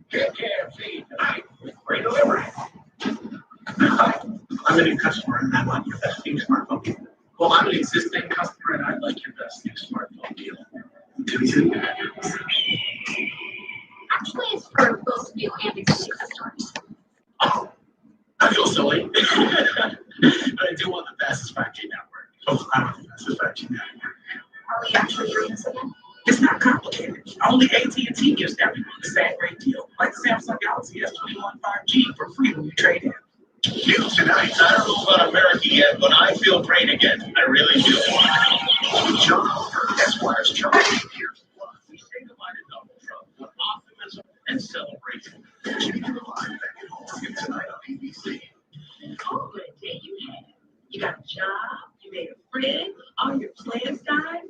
Get KFC tonight with free delivery. Hi, I'm a new customer and I want your best new smartphone deal. Well, I'm an existing customer and I'd like your best new smartphone deal. Do you? Actually, it's for both new and existing customers. Oh, I feel silly. But I do want the fastest 5G network. Oh, I want the fastest 5G network. Are we actually doing this again? It's not complicated. Only AT&T gives everyone the same great deal, like Samsung Galaxy S21 5G for free when you trade in. New tonight. I don't know about America yet, but I feel great again. I really do. John Oliver, Esquire's Charlie. Here's what we say goodbye to Donald Trump with optimism and celebration. Jimmy Live back at home tonight on ABC. Oh, what a day you had. You got a job, you made a friend, all your plans died.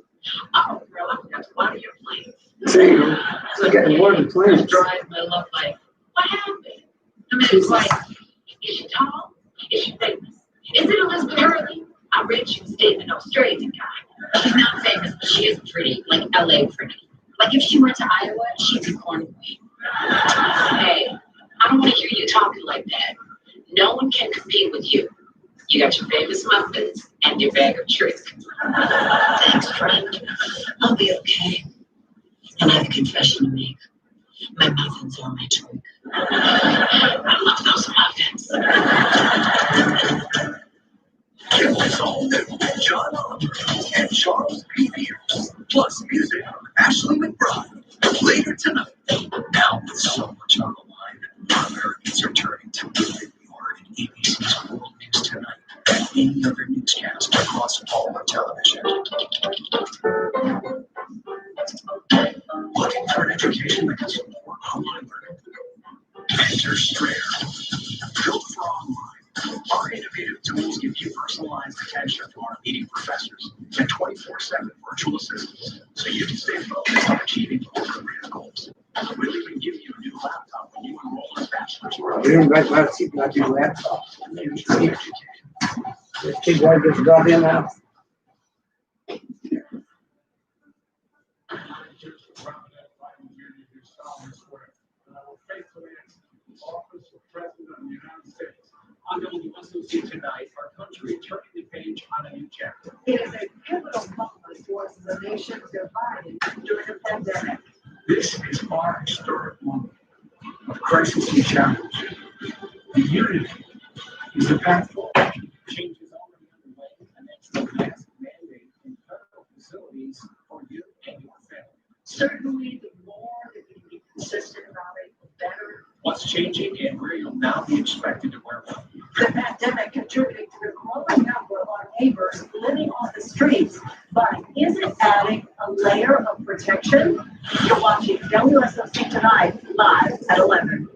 Oh, girl, I forgot to water your plants. See, I got to water the plants. Drive my love life. What happened? I mean, it's like, is she tall? Is she famous? Is it Elizabeth Hurley? I read she was dating an Australian guy. She's not famous, but she is pretty, like LA pretty. Like if she went to Iowa, she'd be corn queen. Hey, I don't want to hear you talking like that. No one can compete with you. You got your famous muffins and your bag of tricks. Thanks, friend. I'll be okay. And I have a confession to make. My muffins are my trick. I love those muffins. It was all new. John Oliver and Charles P. Pierce, plus music from Ashley McBride. Later tonight. Now with so much on the line, Americans are turning to music more in ABC's World News Tonight than any other newscast across all of television. Looking for an education that can support online learning? Enter Strayer. Built for online, our innovative tools give you personalized attention from our leading professors and 24/7 virtual assistants, so you can stay focused on achieving your career goals. We'll even give you a new laptop when you enroll in a bachelor's program. We don't got my seat like your laptop. This kid boy gets got in now. I'm going to also see tonight our country turning the page on a new chapter. It is a pivotal moment for us as a nation divided during the pandemic. This is our historic moment of crisis and challenge. The unity is the path forward. Change is already underway, and that's the mask mandate in federal facilities for you and your family. Certainly, the more that we can be consistent about it, the better. What's changing and where you'll now be expected to wear one. The pandemic contributing to the growing number of our neighbors living on the streets, but is it adding a layer of protection? You're watching WSOC Tonight live at 11.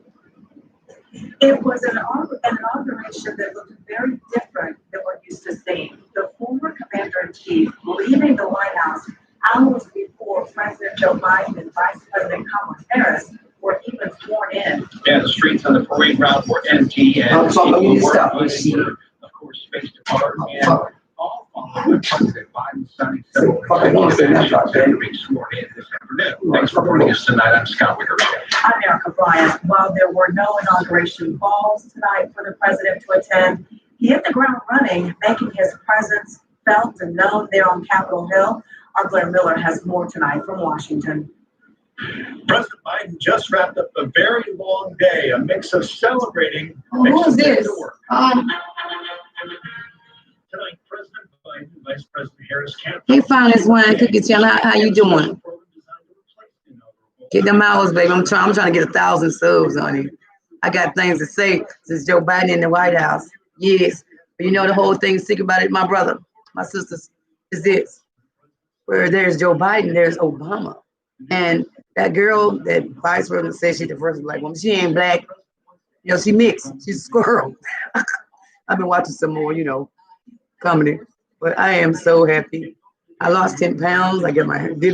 It was an inauguration that looked very different than we're used to seeing. The former commander-in-chief leaving the White House hours before President Joe Biden and Vice President Kamala Harris were even sworn in. Yeah, the streets on the parade route were empty and people were, of course, faced apart. And all following President Biden's signing several executive being sworn in this afternoon. Thanks for joining us tonight. I'm Scott Wicker. I'm Erica Bryant. While there were no inauguration balls tonight for the president to attend, he hit the ground running, making his presence felt and known there on Capitol Hill. Our Blair Miller has more tonight from Washington. President Biden just wrapped up a very long day, a mix of celebrating and Who is this? work. Tonight, President Biden and Vice President Harris can't. He found his wine cookie. Tell how you doing? Get them hours, baby. I'm trying to get 1,000 subs on it. I got things to say since Joe Biden in the White House. Yes, but you know the whole thing sick about it. My brother, my sisters, is this: where there's Joe Biden, there's Obama, and that girl that Vice President said she's the first black woman. She ain't black, you know. She mixed. She's a squirrel. I've been watching some more, comedy, but I am so happy. I lost 10 pounds. I did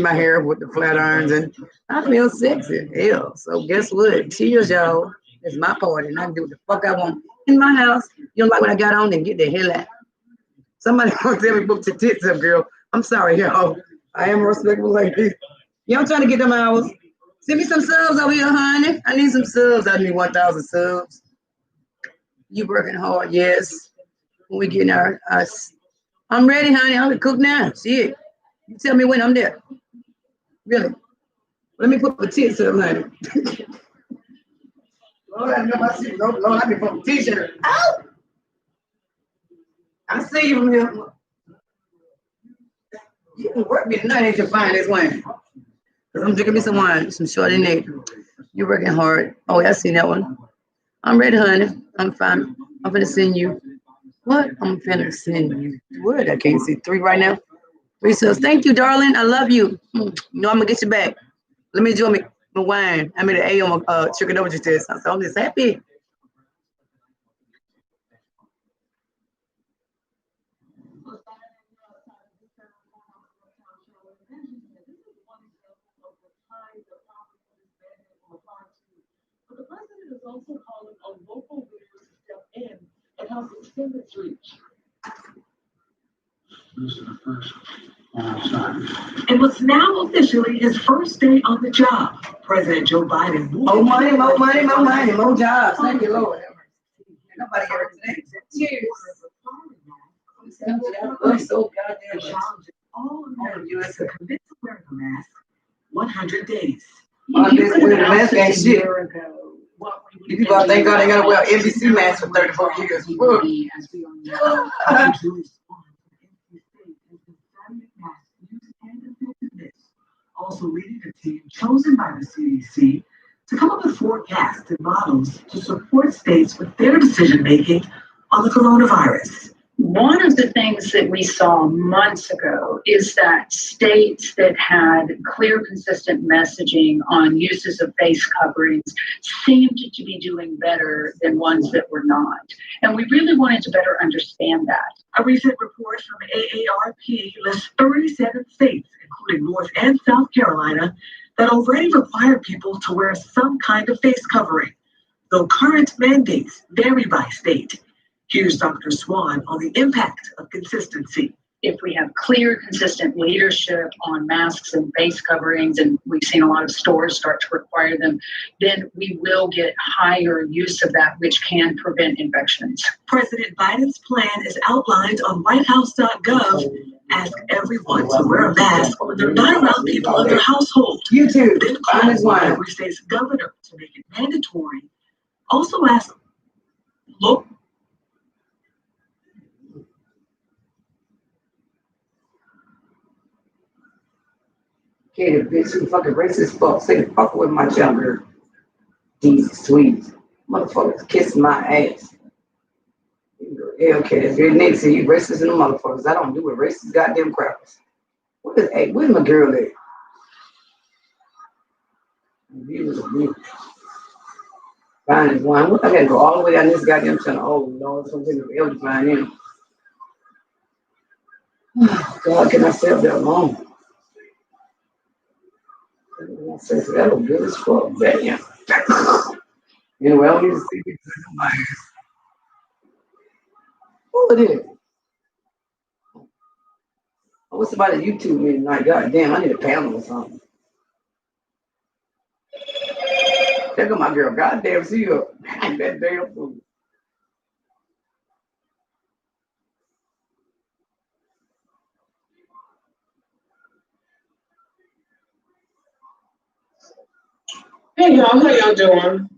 my hair with the flat irons, and I feel sexy. Hell, so guess what? Cheers, y'all. It's my party, and I can do what the fuck I want in my house. You don't like what I got on? Then get the hell out. Somebody wants to tell me book your tits up, girl. I'm sorry, y'all. I am a respectable lady. You know, I'm trying to get them hours. Send me some subs over here, honey. I need some subs. I need 1,000 subs. You working hard, yes. When we get in I'm ready, honey. I'm gonna cook now. Shit. You tell me when I'm there. Really. Let me put the tits up, honey. Lord, I know my shit. Lord, I be putting t-shirt. Ow! I see you from here. You can work me tonight, ain't you fine this wine? Cause I'm drinking me some wine, some Chardonnay. You're working hard. Oh, yeah, I seen that one. I'm ready, honey. I'm fine. I'm gonna send you. What? I'm finna send you. What? I can't see 3 right now. 3 subs. Thank you, darling. I love you. You know I'm gonna get you back. Let me enjoy my wine. I made an A on my trigonometry test. So I'm just happy. But the president is also calling on local leaders to step in and help extend its reach. This is the first time. It was now officially his first day on the job. President Joe Biden. More money, more money, more money, more jobs. Thank you, Lord. Nobody ever today. Cheers. I'm so goddamn all Americans to commit to wearing a mask 100 days. This mask ain't shit. People thank God they gotta wear NBC masks for 34 years. Also leading a team chosen by the CDC to come up with forecasts and models to support states with their decision making on the coronavirus. One of the things that we saw months ago is that states that had clear, consistent messaging on uses of face coverings seemed to be doing better than ones that were not. And we really wanted to better understand that. A recent report from AARP lists 37 states, including North and South Carolina, that already require people to wear some kind of face covering, though current mandates vary by state. Here's Dr. Swan on the impact of consistency. If we have clear, consistent leadership on masks and face coverings, and we've seen a lot of stores start to require them, then we will get higher use of that, which can prevent infections. President Biden's plan is outlined on whitehouse.gov. Ask everyone to wear a mask when they're not around people in their household. You too. Then call every state's governor to make it mandatory. Also ask local. Okay, the bitch who fucking racist fuck say the fuck with my younger. Jesus sweet. Motherfuckers kissing my ass. Yeah, okay, that's very niggas say you racist and the motherfuckers. I don't do it. Racist goddamn crackers. Where's my girl at? Fine as one. What I gotta go all the way down this goddamn channel. Oh Lord, it's gonna take me forever to find him. God, can I stay up there alone? That look good as fuck. Damn. Anyway, I don't need to see pictures of my ass. Who it is? I wish somebody YouTube me tonight. God damn, I need a panel or something. Check out my girl. God damn, see her. That damn fool. Hey y'all, how y'all doing?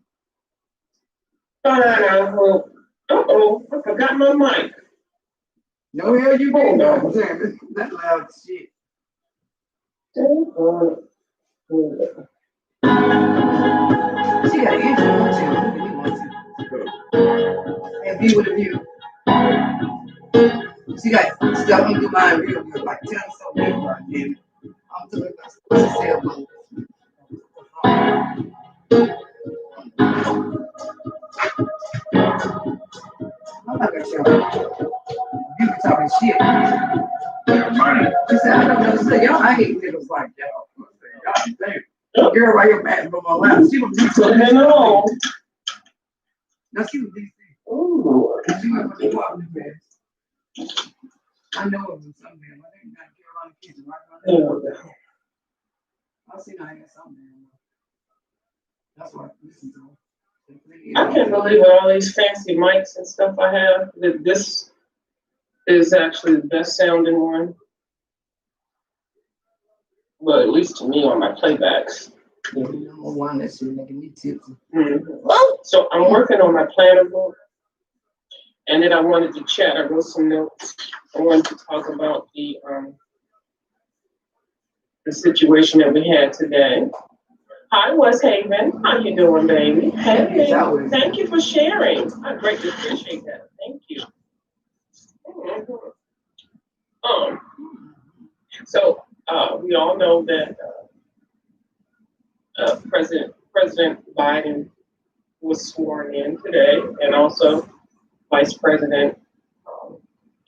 Fine, I hope. Uh-oh, I forgot my mic. No hell you didn't. No, damn, that loud shit. She got influence and be with a view. She got me do mine real good, like 10 or so people right there. I'm talking about supposed to sell I'm not gonna show you. You were talking shit. She said, I don't know. She said, y'all, I hate niggas like y'all. I said, y'all, damn. Girl right here mad from my lap. She was DC. Hello. No, she was DC. Ooh. She went for the walking fast. I know it was something. I think not Carolina kids right now. I seen I had something. That's what I listen to. I can't believe all these fancy mics and stuff I have. This is actually the best sounding one. Well, at least to me on my playbacks. One that's making me tipsy. So I'm working on my planner book. And then I wanted to chat. I wrote some notes. I wanted to talk about the situation that we had today. Hi, West Haven. How you doing, baby? Hey, thank you for sharing. I greatly appreciate that. Thank you. So we all know that President Biden was sworn in today, and also Vice President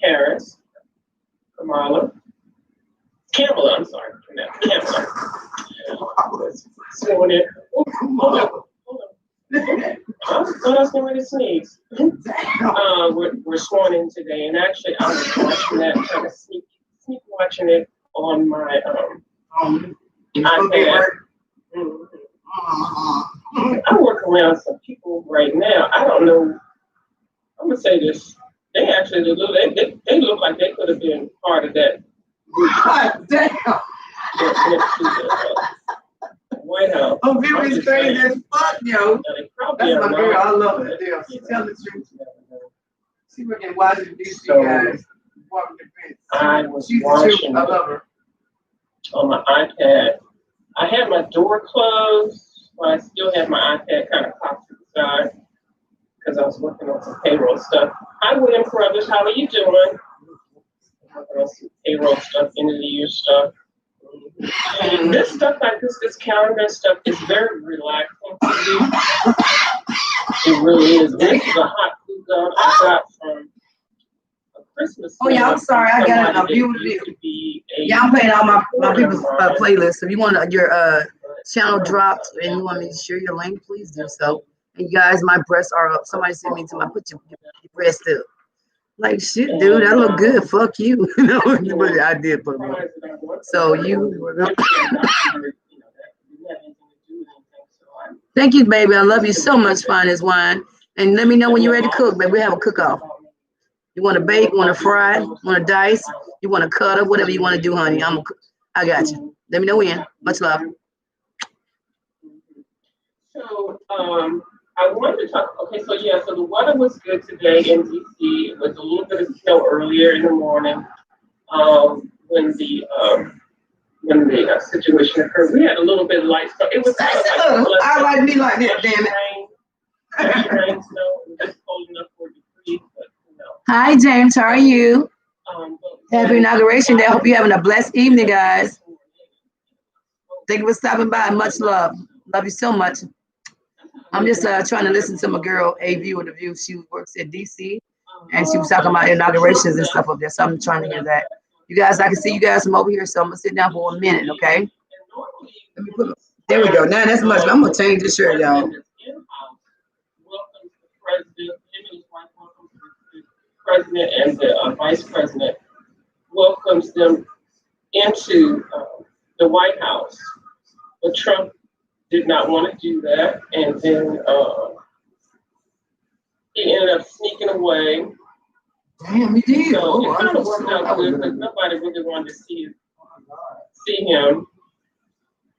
Harris, Kamala, I'm sorry, Kamala. Was sworn in. Hold on. I thought I was going to sneeze. We're sworn in today, and actually I was watching that, kind of sneak watching it on my iPad. I work around some people right now. I don't know. I'm gonna say this. They actually they look like they could have been part of that group. God damn. White House. Oh, Vivian's crazy as fuck, yo. That's my girl. I love her. She tell the truth. She working in Washington, D.C., guys. She's the truth. I love her. On my iPad. I had my door closed, but I still had my iPad kind of popped to the side because I was working on some payroll stuff. Hi, William Carruthers. How are you doing? Working on some payroll stuff, end of the year stuff. This stuff like this calendar stuff is very relaxing to me. It really is. This is a hot glue gun I got from a Christmas. Oh yeah, I'm sorry. I got it on a beautiful. Yeah, I'm playing all my people's playlists. If you want your channel dropped and you want me to share your link, please do so. And you guys, my breasts are up. Somebody sent me to my put your breast up. Like shit, dude, I look good. Fuck you. No, but I did put them on. So you were gonna thank you, baby. I love you so much, fine as wine. And let me know when you're ready to cook, baby. We have a cook-off. You want to bake, want to fry, want to dice, you want to cut up, whatever you want to do, honey. I got you. Let me know when. Much love. So I wanted to talk. Okay, so yeah, so the weather was good today in DC. It was a little bit of snow earlier in the morning when the situation occurred. We had a little bit of light snow. It was kind of like I like me like that, damn it. Rain, snow. It was just cold enough for degrees, but you know. Hi, James. How are you? Happy inauguration day. I hope you're having a blessed evening, guys. Thank you for stopping by. Much love. Love you so much. I'm just trying to listen to my girl, A View of the View. She works at DC, and she was talking about inaugurations and stuff up there. So I'm trying to hear that. You guys, I can see you guys from over here, so I'm gonna sit down for a minute, okay? Let me put. There we go. Now that's much. I'm gonna change this shirt, y'all. President and the vice president welcomes them into the White House, but Trump did not want to do that, and then he ended up sneaking away. Damn, he did. So it kind of worked out good because nobody really wanted to see him.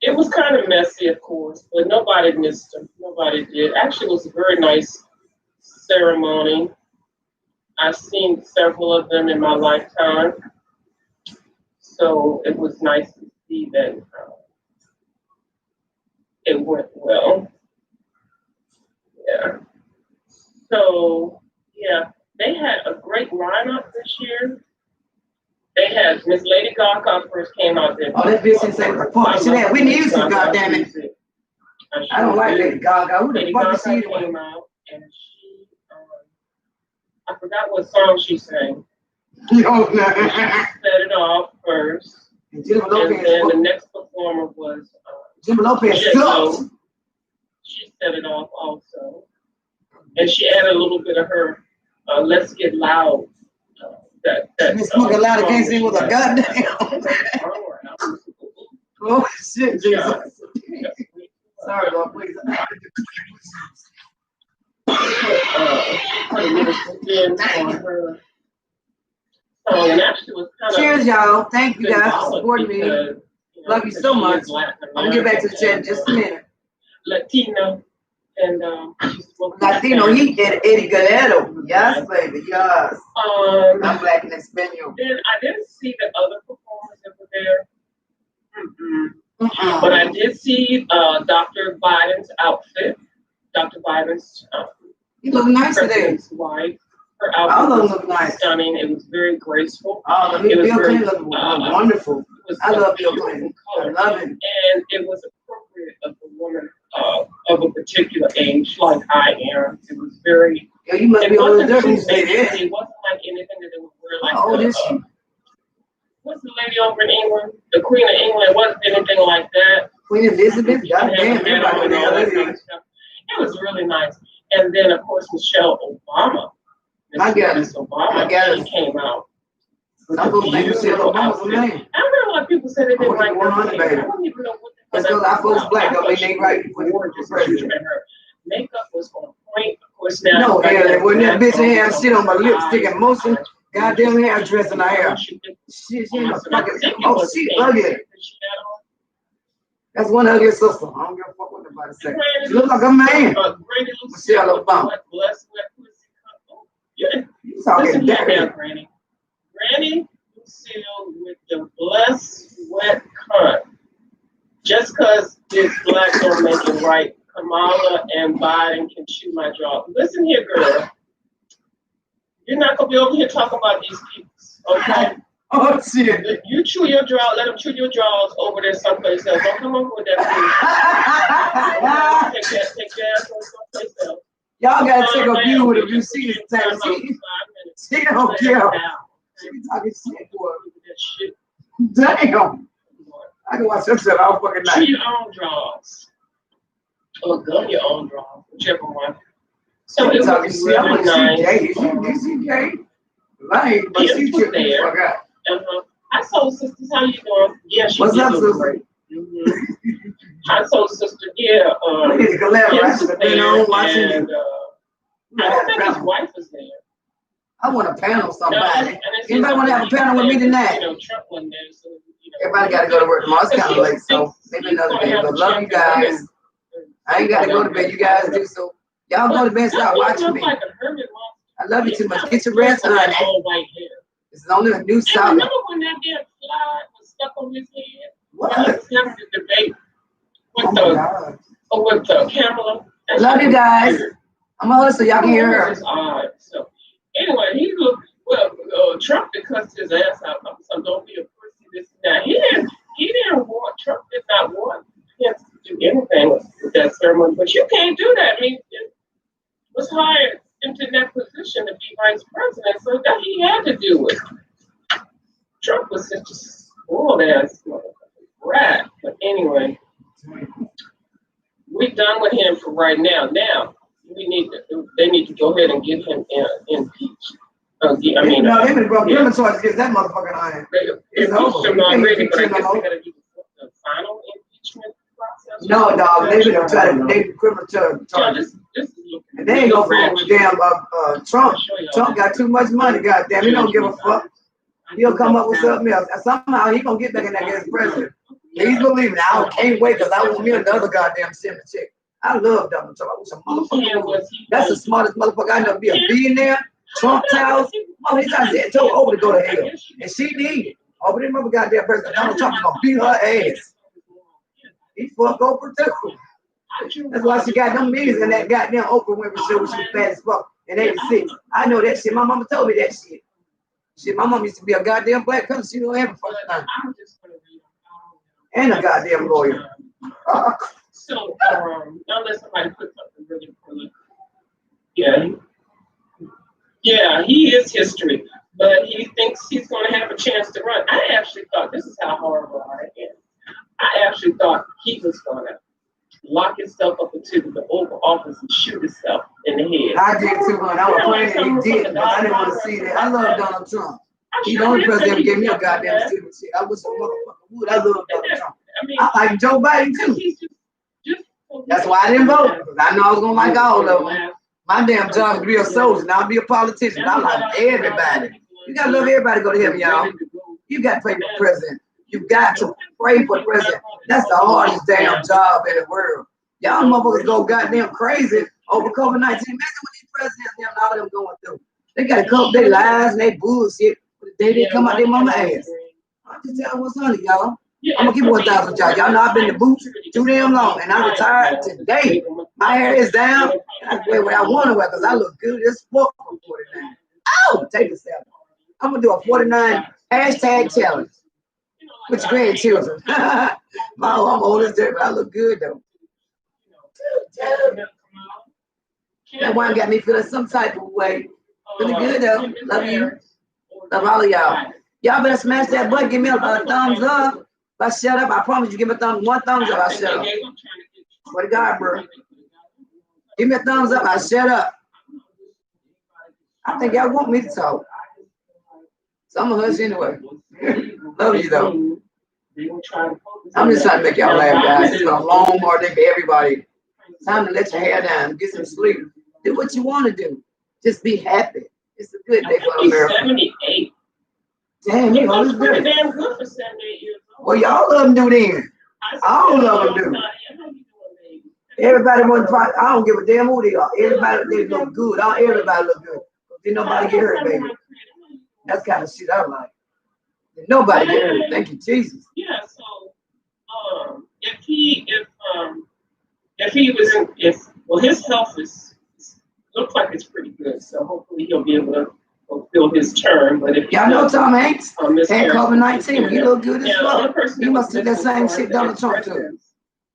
It was kind of messy, of course, but nobody missed him. Nobody did. Actually, it was a very nice ceremony. I've seen several of them in my lifetime, so it was nice to see that it went well. Yeah. So, yeah, they had a great lineup this year. They had Miss Lady Gaga first came out there. Oh, that bitch didn't say what the fuck. She had Whitney Houston, goddammit. I don't like Lady Gaga. Who the fuck is she? Came out and she, I forgot what song she sang. She set it off first. And then the next performer was Jimmy Lopez. She set it off also. And she added a little bit of her Let's Get Loud. Miss Smoking Loud against him with a goddamn. Oh shit, Jesus. Sorry, Lord, please. put a little spin on her song, and actually was kind of Cheers, y'all. Thank you guys for supporting me. because, Love you so much. I'm gonna get back to the chat in just a minute. Latino, and she spoke Latino heat and Eddie Guerrero. Yes, baby, yes. I'm black and Espanol. Then I didn't see the other performers that were there. But I did see Dr. Biden's outfit. Dr. Biden's You look nice today. president's wife. Her outfit All of them was look nice. stunning. It was very graceful. Oh, It was Bill very, Clinton look wonderful. It was I love Bill beautiful Clinton. I color. love him. And it was appropriate of a woman of a particular age, like I am. It was very. Yo, you must It be older wasn't than too you say major. that. It wasn't like anything that they would wear like. How old is she? What's the lady over in England? The Queen of England. It wasn't anything like that. Queen Elizabeth, She didn't have goddamn, a medal everybody and the all hell that it kind of is. stuff. It was really nice. And then, of course, Michelle Obama. I got it. Miss Obama. I got She it. came out. Some people think Michelle Obama's a man. I heard a lot of people say they didn't I like want her. 100, baby. I don't even know what That's because our folks black don't mean they right for the gorgeous. president. And her makeup was on point. Of course, now. No, yeah, when that bitch ain't have shit on my her lipstick and motion, goddamn hair dress in her hair. She did- She ain't a Awesome. I fucking, think it oh, was she a ugly. that she had on. That's one ugly sister. I don't give a fuck what nobody say. Granny She look like a man. Granny Michelle Lucille with the Obama. wet, blessed wet pussy. Oh, yeah. You talking Listen here now, dirty. Granny. Granny Lucille with the blessed wet cunt. Just because it's black don't make it right. Kamala and Biden can chew my jaw. Listen here, girl. You're not gonna be over here talking about these people, okay? Oh, shit. You chew your jaw. Let them chew your jaws over there someplace else. Don't come over with that. Please. Take your ass over someplace else. Y'all gotta take a view with if you see this time. She don't care. She be talking shit, boy. Damn. I can watch that shit all fucking Chew night. your own jaws. Or gum your own jaws, whichever one. So She it talking was shit. I really want to see nice. gay. Is she gay? Lame, but Yes, she was tripped the there. fuck out. Hi, soul sisters, how you doing? Yeah, she What's did up, look sister? great. Hi, soul sister. Yeah, We need to collaborate. I Yes, should have been on watching and you. I don't think his wife is there. I want a panel with somebody. And it's Anybody want to have a panel with me tonight? You know, Trump wasn't there, so, you know. Everybody got to go to work tomorrow. It's kind of late, so maybe another day. But love you guys. I ain't got to go to bed. You guys do so. Y'all go to bed and start watching me. I love you too much. Get your rest, honey. All white hair. It's only a new And summer. remember when that damn fly was stuck on his head? What? He was having the debate Oh with my God. Kamala. Love you guys. I'm a hustle. Y'all can hear her. It's odd. So anyway, he looked Trump did cuss his ass out. So don't be a pussy. This and that. He didn't want. Trump did not want him to do anything with that ceremony. But you can't do that. I mean, it was hired into that position to be vice president, so that he had to do it. Trump was such a spoiled ass motherfucking rat. But anyway, we're done with him for right now. Now they need to go ahead and get him impeached. No, they been brought criminal charges against that motherfucking iron. It's over. him already, but I You guess can't they gotta do the final impeachment process. No, dog. They been trying to they criminal charges. This is looking. And they ain't gonna fall with damn Trump. Trump got too much money, goddamn. He don't give a fuck. He'll come up with something else. And somehow he gonna get back in that as president. He's believing. I can't wait because I want me another goddamn semi chick. I love Donald Trump. I wish a motherfucker. That's the smartest motherfucker I know. Be a billionaire. Trump Towers. Oh, he's trying to tell over to go to hell. And she need it. Oh, but remember goddamn president Donald Trump is gonna beat her ass. He fuck Oprah too. That's why she got them millions in that goddamn Oprah Winfrey show when she was fat as fuck in '86. I know that shit. My mama told me that shit. Shit, my mom used to be a goddamn black country. She don't have a fucking time. And a goddamn lawyer. So, unless somebody put something really cool. Yeah, he is history, but he thinks he's going to have a chance to run. I actually thought, this is how horrible I am. I actually thought he was going to lock himself up into the Oval Office and shoot himself in the head. I did too, man. I was praying he did, but I didn't want to see that. I love Donald Trump. He's the only president who gave me a goddamn stupid shit. I wish a motherfucker would. I love Donald Trump. I like Joe Biden too. That's why I didn't vote, because I know I was going to like all of them. My damn job is to be a soldier, not be a politician. I like everybody. You gotta love everybody to go to heaven, y'all. You got to pray for the president. You got to pray for the president. That's the hardest damn job in the world. Y'all motherfuckers go goddamn crazy over COVID-19. Imagine what these presidents and all of them going through. They got to cover their lies and they bullshit, but they didn't come out their mama ass. I'm just telling what's honey, y'all. I'm gonna keep it 1,000 with y'all. Y'all know I've been in the booth too damn long, and I retired today. My hair is down, and I can wear what I want to wear because I look good as fuck for 49. Oh, take a selfie. I'm gonna do a 49 hashtag challenge with your grandchildren. I'm old as dirt, but I look good though. That wine got me feeling some type of way. Feeling good though. Love you. Love all of y'all. Y'all better smash that button. Give me a thumbs up. If I shut up, I promise you, give me one thumbs up. I shut up. Swear to God, bro. Give me a thumbs up. I shut up. I think y'all want me to talk. So I'm gonna hush anyway. Love you though. I'm just trying to make y'all laugh, guys. It's been a long, hard day for everybody. Time to let your hair down, get some sleep. Do what you want to do. Just be happy. It's a good day for America. 78. Damn, you know, it's pretty good. damn good for 78 years old. Well, y'all love them do then. All of them do. Everybody want to try. I don't give a damn who they are. Everybody they look good. Everybody look good. Did nobody get hurt, baby? That's kind of shit I like. Did nobody get hurt? Thank you, Jesus. Yeah. So, if he was his health looks like it's pretty good. So hopefully he'll be able to fulfill his term. But if y'all know Tom Hanks had COVID-19, he look good as fuck. He must have that same shit Donald Trump too.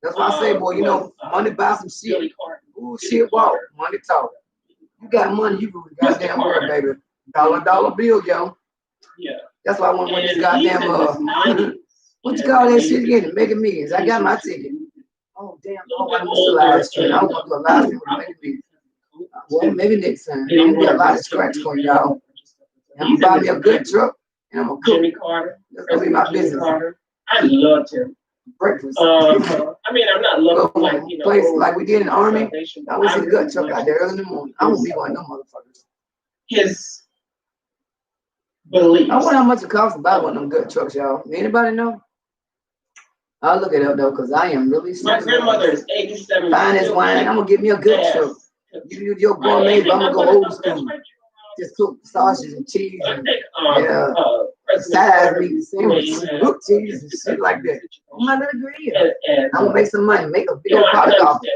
That's why I say, boy, you know, money buy some shit. Bullshit walk, money talk. You got money, you really goddamn world, baby. Dollar bill, yo. Yeah. That's why I want one of these goddamn what you call that shit again? Mega Millions. I got my ticket. Oh damn! Oh, I missed the live stream. I want to do a live stream with Mega Millions. Well, maybe next time. I'm gonna be a lot of scratch for y'all. I'm gonna buy me a good truck and I'm gonna cook. Jimmy Carter. That's gonna be my business. I loved him. Breakfast. I mean, I'm not loving like place like we did in the army. I always see the gut truck out there early in the morning. I won't be going no motherfuckers. His beliefs. I wonder how much it costs to buy one of them good trucks, y'all. Anybody know? I'll look it up though, cause I am really. My grandmother is 87. Buying this wine, I'm gonna get me a good truck. You your gourmet, but I'm gonna go old school. Just cook sausages and cheese and sides meat and sandwiches, cook cheese and shit like that. I'm not gonna agree. I'm gonna make some money, make a big old pot of coffee.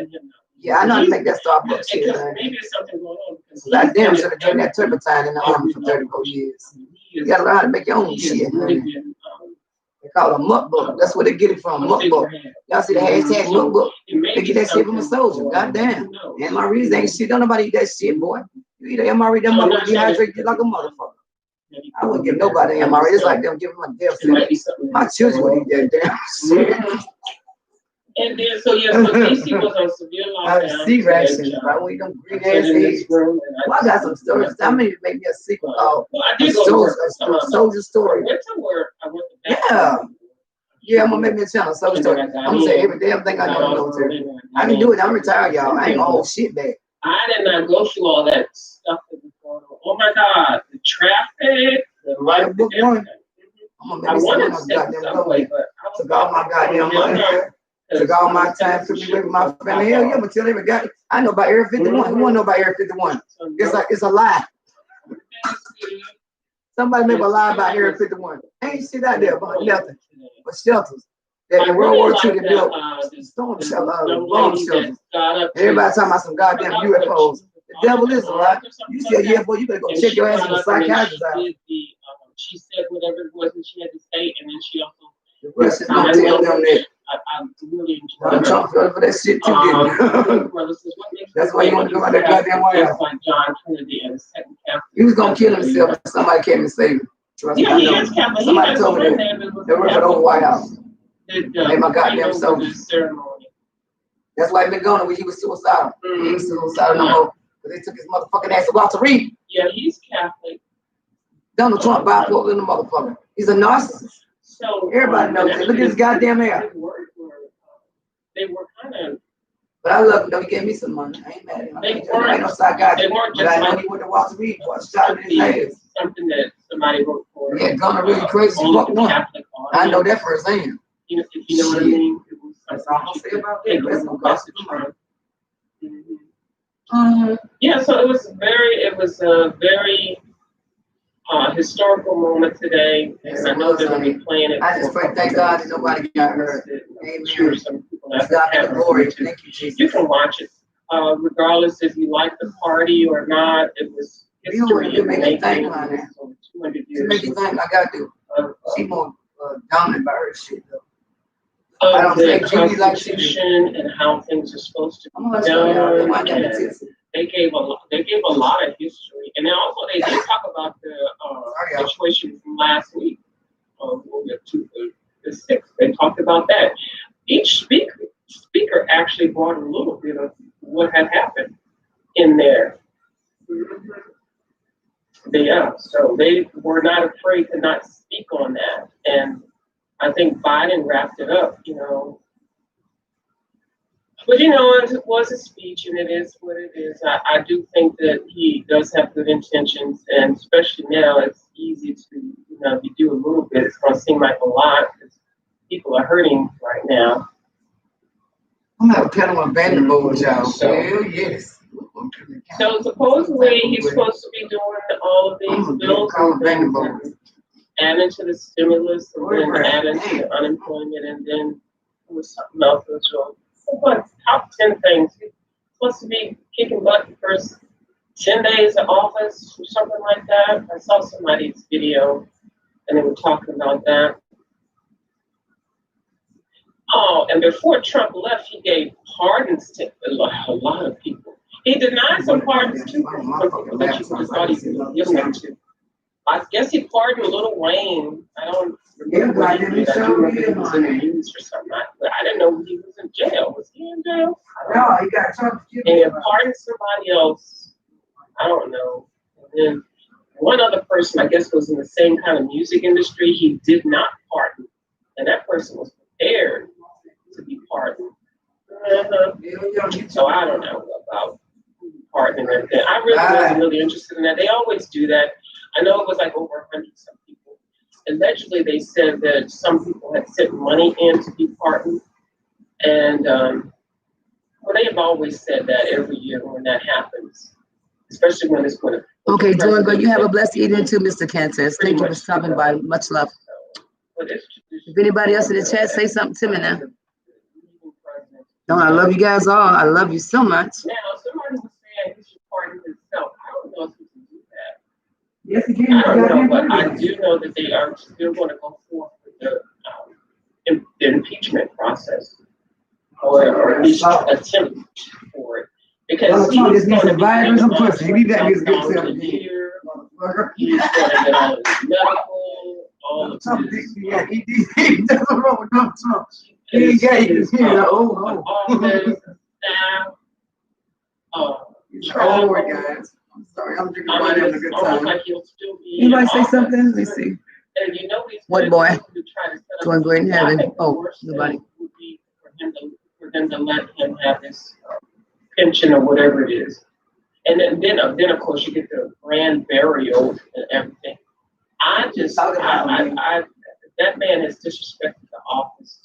Yeah, I know how to make that Starbucks shit, man. Maybe there's something going on. God damn, should have done that turpentine in the army for 34 years. You gotta learn how to make your own shit, man. They call it a muckbook. That's where they get it from, muckbook. Y'all see the hashtag muckbook? They get that shit from a soldier. God damn. MREs ain't shit. Don't nobody eat that shit, boy. You eat an MRE, them motherfuckers dehydrate you like a motherfucker. I wouldn't give nobody an MRE. It's like them giving my death sentence. My children would eat that damn shit. And then, so DC was on severe lockdown. Sea rations, right? When you don't green ass eggs. Well, I got some stories. I mean, maybe a sequel called Soldier Story. Yeah. Yeah, I'm gonna make me a channel, Soldier Story. I'm gonna say every damn thing I know in the military. I can do it. I'm retired, y'all. I ain't gonna hold shit back. I did not go through all that stuff that was going on. Oh my God, the traffic, the Write book one. I'm gonna make me some of goddamn government. Took all my goddamn money. Took all my time, took me away from my family. Hell yeah, but tell every guy, I know about Area 51. Who wanna know about Area 51? It's a lie. Somebody make a lie about Area 51. Ain't shit out there about nothing but shelters. That in World War II they built storm shelters, bomb shelters. Everybody talking about some goddamn UFOs. The devil is a lie. You see a UFO, you better go check your ass with a psychiatrist out. She said whatever it was that she had to say, and then she also. The Russians gonna tell them that. I really enjoyed Trump fell for that shit too, didn't he? That's why you want to go out that goddamn White House. He was gonna kill himself if somebody came and saved him. Trust me, I know. Somebody told me that. They work for the old White House. They my goddamn soldiers. That's why he been going. He was suicidal. He ain't suicidal no more. Because they took his motherfucking ass to Walter Reed. Yeah, he's Catholic. Donald Trump bipolar in the motherfucker. He's a narcissist. So everybody knows it. Look at his goddamn hair. They were kind of But I love him though. He gave me some money. I ain't mad at him. They I ain't no side guy. They weren't But just I know like he went to Walter Reed for a shot in his ass. something that somebody wrote for. Yeah, gonna really crazy. Only Fuck the one. Catholic I know audience. that firsthand. You know, if you know what I mean. It was That's all I'll say about that. It was That's a gonna cost message you money. from. Yeah, so it was a very historical moment today, Yes, and I it know was, they're gonna be honey. playing it. I just pray, thank God that nobody got hurt. I'm sure some people To God be the glory. Thank you, You Jesus. can watch it, regardless if you like the party or not. It was history. You make me think, It honey. was over 200 To years make you think, I got to. of, She more dominant by her shit though. of I don't the think Judy like she do. Constitution and how things are supposed to I'm be gonna show y'all. They done. might got the and tips. They gave a lot of history, and then also they did talk about the situation from last week. The 6th, they talked about that. Each speaker actually brought a little bit of what had happened in there. So they were not afraid to not speak on that, and I think Biden wrapped it up, But it was a speech, and it is what it is. I do think that he does have good intentions, and especially now, it's easy to, if you do a little bit, it's going to seem like a lot because people are hurting right now. I'm not kind of abandoned with y'all. So- Hell yes. So supposedly he's supposed to be doing all of these bills and things, and adding to the stimulus, and then adding to the unemployment, and then there was something else as well. What top 10 things? He's supposed to be kicking butt the first 10 days of office or something like that. I saw somebody's video and they were talking about that. Oh, and before Trump left, he gave pardons to a lot of people. He denied some pardons too for some people that you just thought he was giving them to. I guess he pardoned Lil Wayne. I don't remember what he did. I do remember he was in the news for something. But I didn't know he was in jail. Was he in jail? No, he got charged. And he pardoned somebody else. I don't know. And then one other person, I guess, was in the same kind of music industry. He did not pardon. And that person was prepared to be pardoned. So I don't know about pardoning and everything. I really wasn't really interested in that. They always do that. I know it was like over 100-some people. Allegedly, they said that some people had sent money in to be pardoned. And they have always said that every year when that happens, especially when it's going to. Okay, doing good. You have a blessed evening too, Mr. Cantus. Thank you for stopping by. Much love. If anybody else in the chat, say something to me now. No, I love you guys all. I love you so much. Now, somebody was saying he should pardon himself. I don't know if he can do that. Yes, again. I don't know, but I do know that they are still going to go forth with the impeachment process, or at least attempt for it, because he's going to be survivors and pussy. You need that $100,000 music a year. He's going to get all of his medical, all of his. Yeah, he doesn't wrong with Donald Trump. He ain't got his office, staff. Oh my guys. I'm sorry, I'm drinking wine having a good time. Like he'll still be Anybody say something? Let me see. And he's What boy? to try to set up. Going great in I heaven. think the Oh, worst nobody. thing would be for them to let him have his pension or whatever it is. And then of course you get the grand burial and everything. That man has disrespected the office.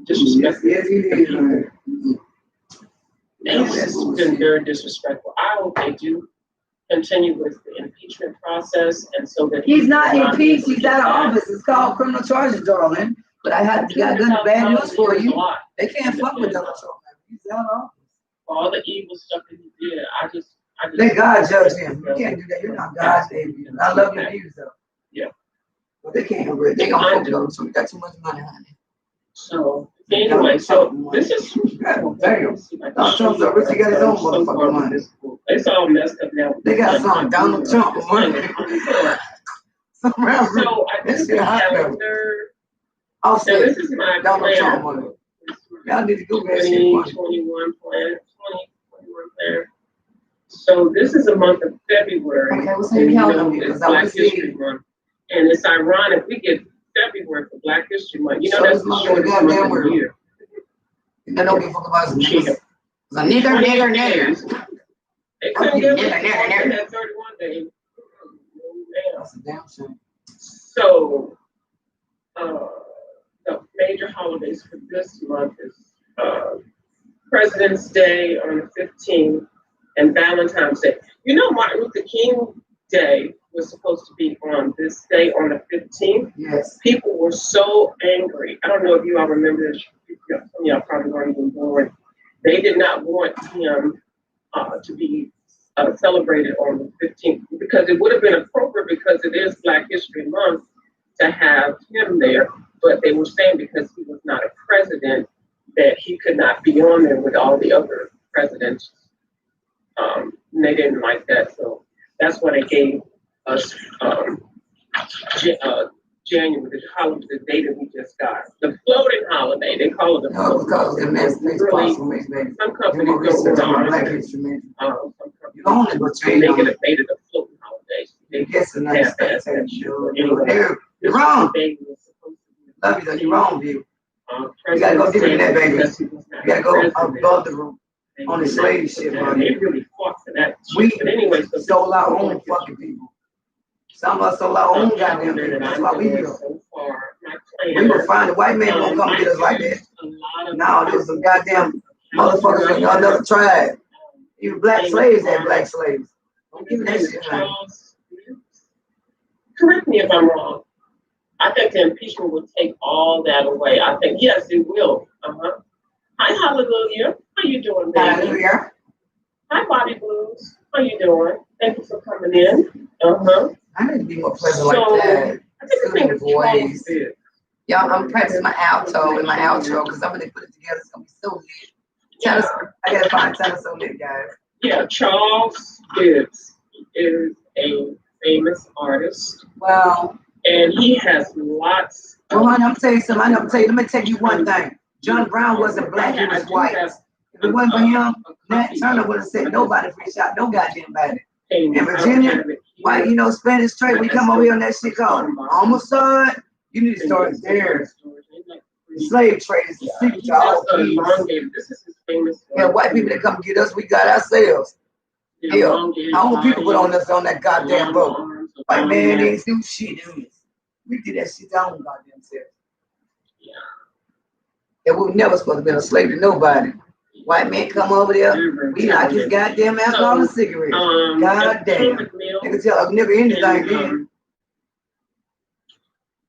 Disrespected. Yes, he did. He's been very disrespectful. I hope they do continue with the impeachment process, and so that He's not impeached. He's out of office. It's called criminal charges, darling. But I got good and bad news for you. They can't fuck with Donald Trump. He's out of office. All the evil stuff that he did, I just. Let God judge him. You can't do that. You're not God's baby. I love your views though. Yeah. But they can't agree. They gonna fuck with Donald Trump. We got too much money, honey. So anyway, so this is. God damn. Donald Trump's so rich. He got his own motherfucking money. It's all messed up now. They got some Donald Trump money. Some around. So I think the calendar. I'll So say this is my Donald plan. Trump money. Y'all need to go that shit. 2021 plan. 2021 plan. So this is a month of February. Okay, what's in your calendar? It's Because I want Black to see. History Month. And it's ironic, we get February for Black History Month. You know, So that's it's the not shortest goddamn month of word. the year. You don't give a fuck about some niggas. A nigger. They Fuck couldn't you, get nigger. They had 31 days. That's a damn shame. So, the major holidays for this month is President's Day on the 15th and Valentine's Day. You know, Martin Luther King Day was supposed to be on this day on the 15th. Yes. People were so angry. I don't know if you all remember this. Some of y'all probably weren't even born. They did not want him to be celebrated on the 15th because it would have been appropriate because it is Black History Month to have him there. But they were saying because he was not a president that he could not be on there with all the other presidents. And they didn't like that. So that's why they gave us January, the holiday, the day that we just got. The floating holiday, they call it the floating holiday. Some companies don't honor it. Some companies make it a day to the floating holiday. They have that. Anyway, you're wrong. Love you though, you're wrong, view. You gotta go deeper than that, baby. You gotta go above the room on the slave shit, buddy. They really fought for that. We But anyway, so stole our own fucking people. Some of us stole our own goddamn people. That's why we here. So far, We gonna find the white man won't come get us like that. No, there's some goddamn motherfuckers from another tribe. Even black slaves had black slaves. Don't give me that shit, man. Correct me if I'm wrong. I think the impeachment will take all that away. I think, yes, it will. Hi, Hallelujah. How you doing, baby? Hallelujah. Hi, Bobby Blues. How you doing? Thank you for coming in. I need to be more pleasant like that. I think the thing is voice. Y'all, I'm practicing my alto and my outro because I'm gonna put it together. It's gonna be so lit. Tell us, I gotta find tell us so lit, guys. Yeah, Charles Gibbs is a famous artist. Well, and he has lots. Well, honey, I'm gonna tell you something. Let me tell you one thing. John Brown wasn't black, he was white. If it wasn't for him, Nat Turner would have said nobody free shot, no goddamn body. In Virginia, white, Spanish trade, we come over here on that shit called homicide. You need to start there. The slave trade is the secret to all peace. Yeah, white people that come get us, we got ourselves. Yeah, our own people put on us on that goddamn boat. White man ain't do shit. We did that shit our own goddamn self. And we were never supposed to be a slave to nobody. White man come over there, we like his goddamn alcohol and cigarettes. Goddamn. Nigga tell a nigga anything then.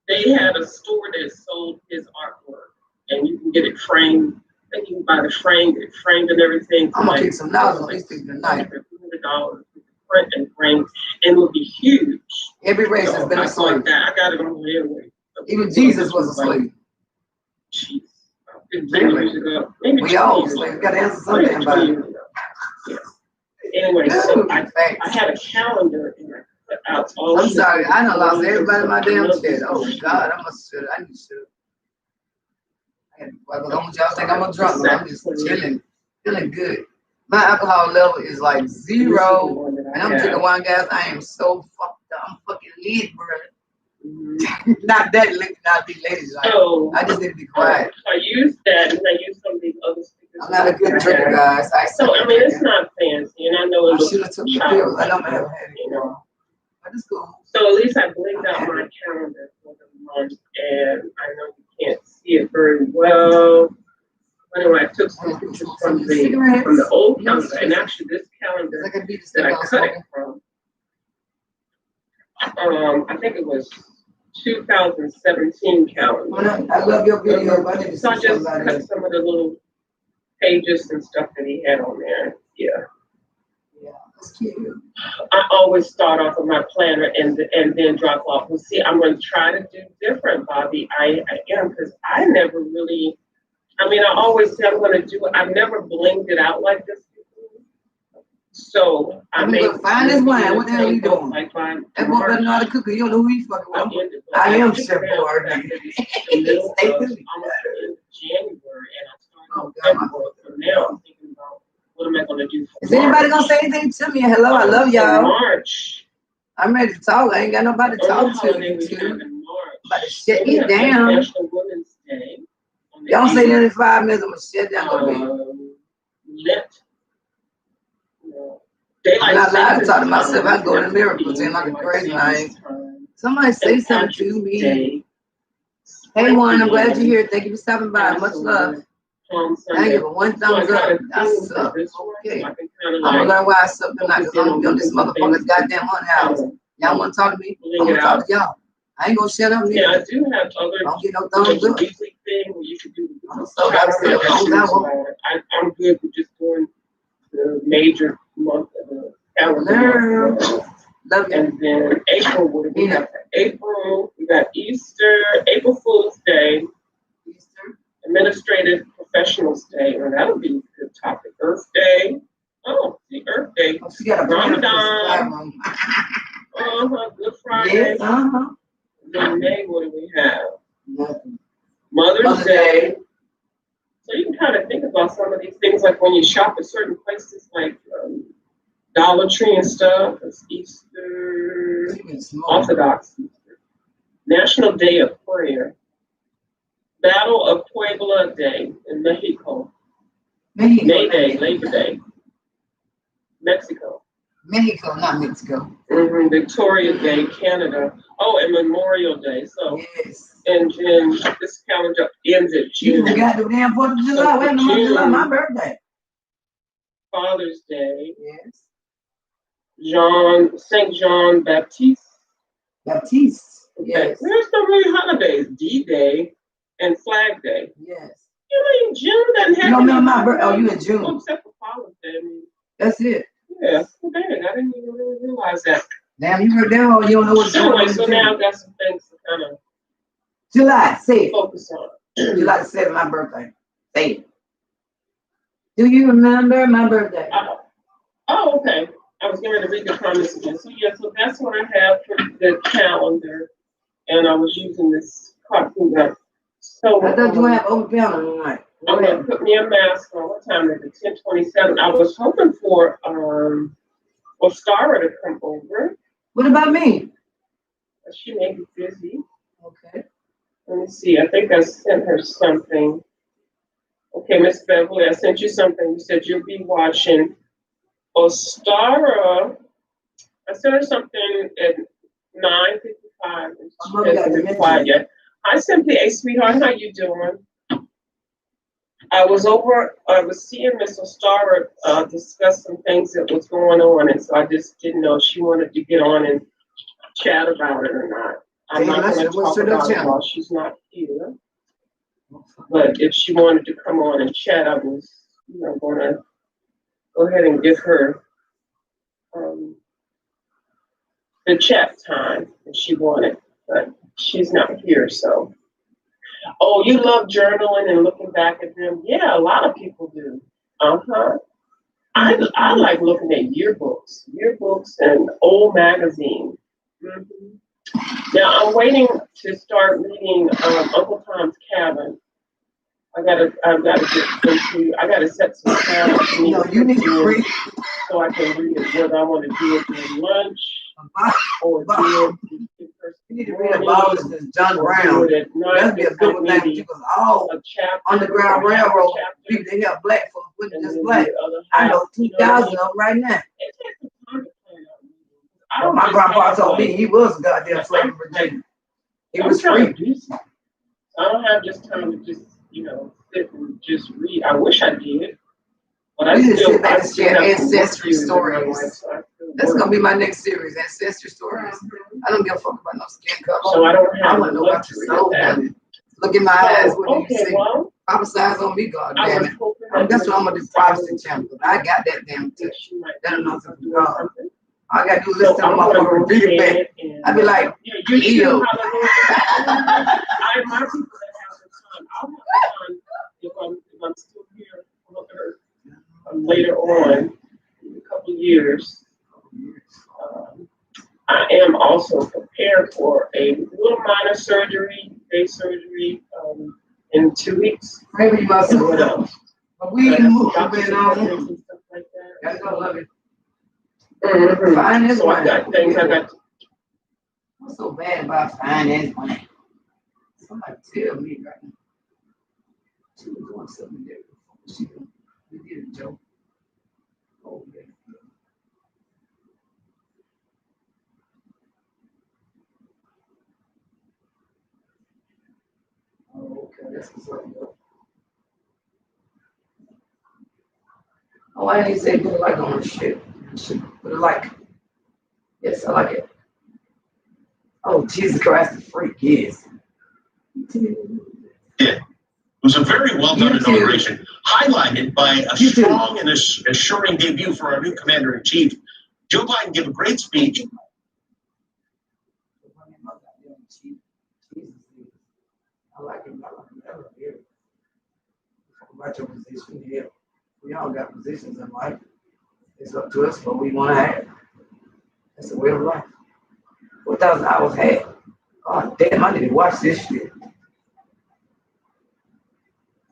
They had a store that sold his artwork, and you can get it framed. I think you can buy the frame, get it framed and everything. I'm gonna kick some dollars on these people tonight. $200 print and frame, and it will be huge. Every race has been a slave. I got it on the airway. Even Jesus was a slave. Jeez. 15 years ago. Maybe we all slaves. Got to answer something about it. Yeah. Anyway, so I had a calendar and I put out all. I'm sorry, I done lost everybody in my damn shit. Oh God, I need to. I don't want y'all think I'm a drunk, but I'm just chilling, feeling good. My alcohol level is like 0, and I'm drinking wine, guys. I am so fucked up. I'm fucking lit, bro. Not that lit, not be ladies like. So, I just need to be quiet. I used that, and I used some of these other speakers. I'm not a good drinker, guys. It's not fancy, and I know it looks. I should have took the pills. I don't have it, But it's cool. So at least I blinked out my calendar for the month, and I know you can't see it very well. Anyway, I took some pictures from the old calendar, and actually this calendar that I cut it from, I think it was 2017 calendar. I love your video. So I just cut some of the little pages and stuff that he had on there. Yeah. Yeah, that's cute. I always start off with my planner and then drop off. Well, see, I'm going to try to do different, Bobby. I am, because I never really. I always say I'm going to do it. I've never blinged it out like this before. So I mean, find his wine. What the hell are you doing? That boy better know how to cook it. You don't know who he's fucking with. I am Chef Boyardee. Stay tuned. In January, and I started February. So now I'm thinking about what am I going to do for Is anybody going to say anything to me? Hello, I love y'all. March. I'm ready to talk. I ain't got nobody to talk to. I'm about to shut you down. Y'all say that in 5 minutes, I'm gonna shut down. Go to bed. Lit. I'm Daylight not allowed to savings talk to myself. I time, go in the mirror, that's pretend like a daylight crazy savings man. time. Somebody say St. something to Patrick's me. Day, Hey, one, I'm glad Sprinkling, you're here. Thank you for stopping by. Much love. Palm I Sunday. give it one So I thumbs try up. to That's think of this one, okay. so I can kind of I'm gonna like learn why I suck tonight focus because in I'm on gonna be on this different motherfucker's things. goddamn hunt house. Y'all wanna talk to me? I'm Pulling gonna it talk out. to y'all. I ain't gonna shut up. Yeah, I Neither. do have other. Don't get no There's thumbs a up. weekly thing where you can do I'm so upset. As long as I won't. I'm good with just doing the major month of the calendar. Learn. Love you. And then April, what do we have? April, we got Easter, April Fool's Day, Easter. Administrative Professionals Day, and that'll be a good topic. Earth Day. Oh, the Earth Day. Oh, she got a plan for the supply Ramadan. room. Good Friday. Yes, uh-huh. Then May, what do we have? Nothing. Mother's Day. So you can kind of think about some of these things, like when you shop at certain places, like Dollar Tree and stuff. It's Easter, Orthodox Easter. National Day of Prayer. Battle of Puebla Day in Mexico. May Day, Labor Day. Mexico. Mexico, not Mexico. Victoria Day, Canada. Oh, and Memorial Day. So, yes. And then this calendar ends at June. You got the damn 4th of July. Wait a minute, July, my birthday. Father's Day. Yes. Saint John Baptiste. Baptiste. Okay. Yes. There's no really holidays. D-Day and Flag Day. Yes. You mean June doesn't have You any know my birthday. Oh, you in holidays? June. Well, except for Father's Day. I mean, That's it. yeah, well, dang, I didn't even really realize that. Damn, you wrote down, you don't know what's going Anyway, on. so now I've got some things to kind of July, say it. focus on. July the 7th, my birthday. Say it. Do you remember my birthday? Oh, okay. I was going to read the comments again. So yeah, so that's what I have for the calendar, and I was using this cartoon up. So I thought you have open panel tonight. I'm gonna put me a mask on. What time is it? 10:27. I was hoping for Stara to come over. What about me? She may be busy. Okay. Let me see. I think I sent her something. Okay, Miss Beverly, I sent you something. You said you'll be watching Ostara. I sent her something at 9:55. She hasn't replied yet. Hi, Simply A Sweetheart. How you doing? I was seeing Miss Ostara discuss some things that was going on, and so I just didn't know if she wanted to get on and chat about it or not. I'm not going to talk about it while she's not here. But if she wanted to come on and chat, I was, going to go ahead and give her the chat time if she wanted. But she's not here, so. Oh, you love journaling and looking back at them? Yeah, a lot of people do. I like looking at yearbooks and old magazines. Now I'm waiting to start reading Uncle Tom's Cabin. I gotta set some time. You need to read. So I can read it whether I want to do it during lunch or do it. You need to read about John Brown. That'd be a good one because all Underground Railroad people, they have black folks with just black. I know 2,000 of them right now. Oh, my grandpa told me he was a goddamn slave in Virginia. He was free. I don't have just time to just, sit and just read. I wish I did. But I still sit back and share ancestry stories. That's gonna be my next series, ancestry stories. I don't give a fuck about no skin color. So I don't have. I want to know about your soul. Look in my eyes. What do you see? Prophesize on me, God damn it. That's what I'm gonna do. Prophecy channel. I got that damn touch. That enough of God. All I gotta do is listen to my motherfucker read it back. I'd be like, yo. I admire people that have the time. I'll have the time if I'm still here on earth. Later on, in a couple of years, I am also prepared for a little minor surgery, day surgery, in 2 weeks. Maybe you must have what else? But we didn't move on. Stuff like that. Gotta go love it. Finance. So I got things I got. What's so bad about finance money? Somebody tell me right now. She was doing something there. We did it, Joe. Oh, yeah. Oh, okay, that's what's up, Joe. Oh, I didn't say put a like on the shit. Put a like. Yes, I like it. Oh, Jesus Christ, the freak, yes. It was a very well done inauguration, highlighted by a strong and assuring debut for our new commander-in-chief. Joe Biden gave a great speech. I like him. I love him. Talk about your position here. We all got positions in life. It's up to us what we want to have. That's the way of life. 4,000 hours had. Oh, damn, I need to watch this shit.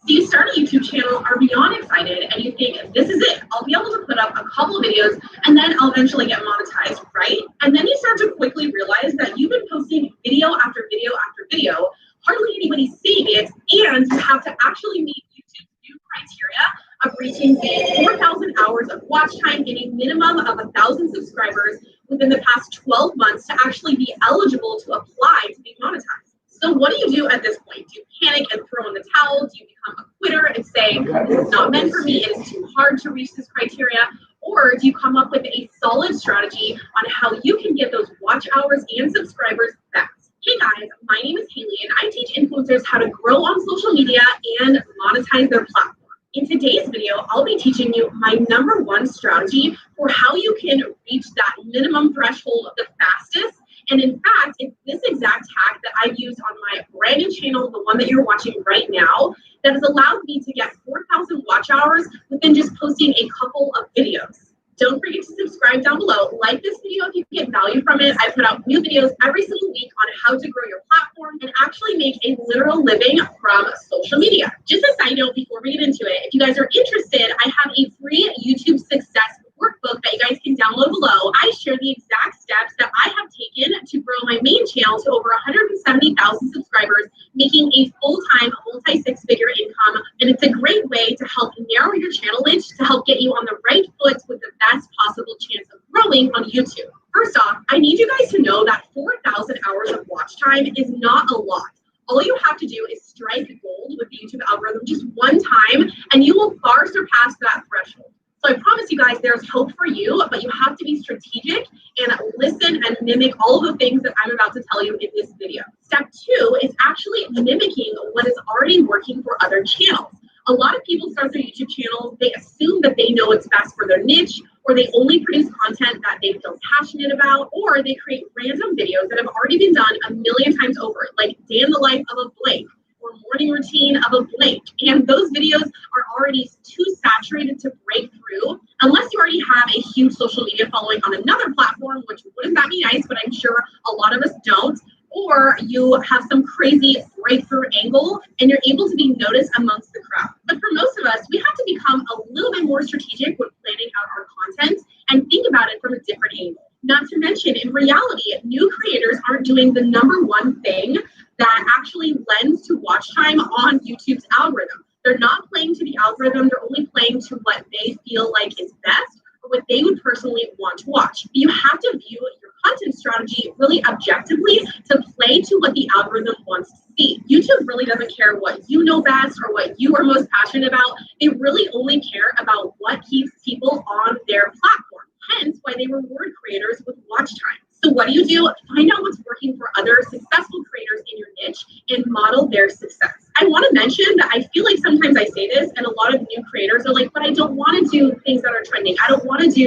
So you start a YouTube channel, are beyond excited, and you think, this is it. I'll be able to put up a couple of videos, and then I'll eventually get monetized, right? And then you start to quickly realize that you've been posting video after video after video, hardly anybody's seeing it, and you have to actually meet YouTube's new criteria of reaching the 4,000 hours of watch time and a minimum of 1,000 subscribers within the past 12 months to actually be eligible to apply to be monetized. So what do you do at this point? Do you panic and throw in the towel? Do you become a quitter and say, this is not meant for me, it is too hard to reach this criteria? Or do you come up with a solid strategy on how you can get those watch hours and subscribers back? Hey guys, my name is Haley and I teach influencers how to grow on social media and monetize their platform. In today's video, I'll be teaching you my #1 strategy for how you can reach that minimum threshold the fastest. And in fact, it's this exact hack that I use on my brand new channel, the one that you're watching right now, that has allowed me to get 4,000 watch hours within just posting a couple of videos. Don't forget to subscribe down below. Like this video if you get value from it. I put out new videos every single week on how to grow your platform and actually make a literal living from social media. Just a side note before we get into it, if you guys are interested, I have a free YouTube success workbook that you guys can download below. I share the exact steps that I have taken to grow my main channel to over 170,000 subscribers, making a full-time multi-six-figure income. And it's a great way to help narrow your channelage to help get you on the right foot with the best possible chance of growing on YouTube. First off, I need you guys to know that 4,000 hours of watch time is not a lot. All you have to do is strike gold with the YouTube algorithm just one time, and you will far surpass that threshold. So I promise you guys there's hope for you, but you have to be strategic and listen and mimic all of the things that I'm about to tell you in this video. Step 2 is actually mimicking what is already working for other channels. A lot of people start their YouTube channels, they assume that they know what's best for their niche, or they only produce content that they feel passionate about, or they create random videos that have already been done a million times over, like day in the life of a blank, or morning routine of a blank. And those videos are already too saturated to break through unless you already have a huge social media following on another platform, which wouldn't that be nice, but I'm sure a lot of us don't. Or you have some crazy breakthrough angle and you're able to be noticed amongst the crowd. But for most of us, we have to become a little bit more strategic when planning out our content and think about it from a different angle. Not to mention, in reality, new creators aren't doing the #1 thing that actually lends to watch time on YouTube's algorithm. They're not playing to the algorithm, they're only playing to what they feel like is best or what they would personally want to watch. You have to view your content strategy really objectively to play to what the algorithm wants to see. YouTube really doesn't care what you know best or what you are most passionate about. They really only care about what keeps people on their platform. Hence why they reward creators with watch time. So what do? Find out what's working for other successful creators in your niche and model their success. I want to mention that I feel like sometimes I say this and a lot of new creators are like, but I don't want to do things that are trending. I don't want to do,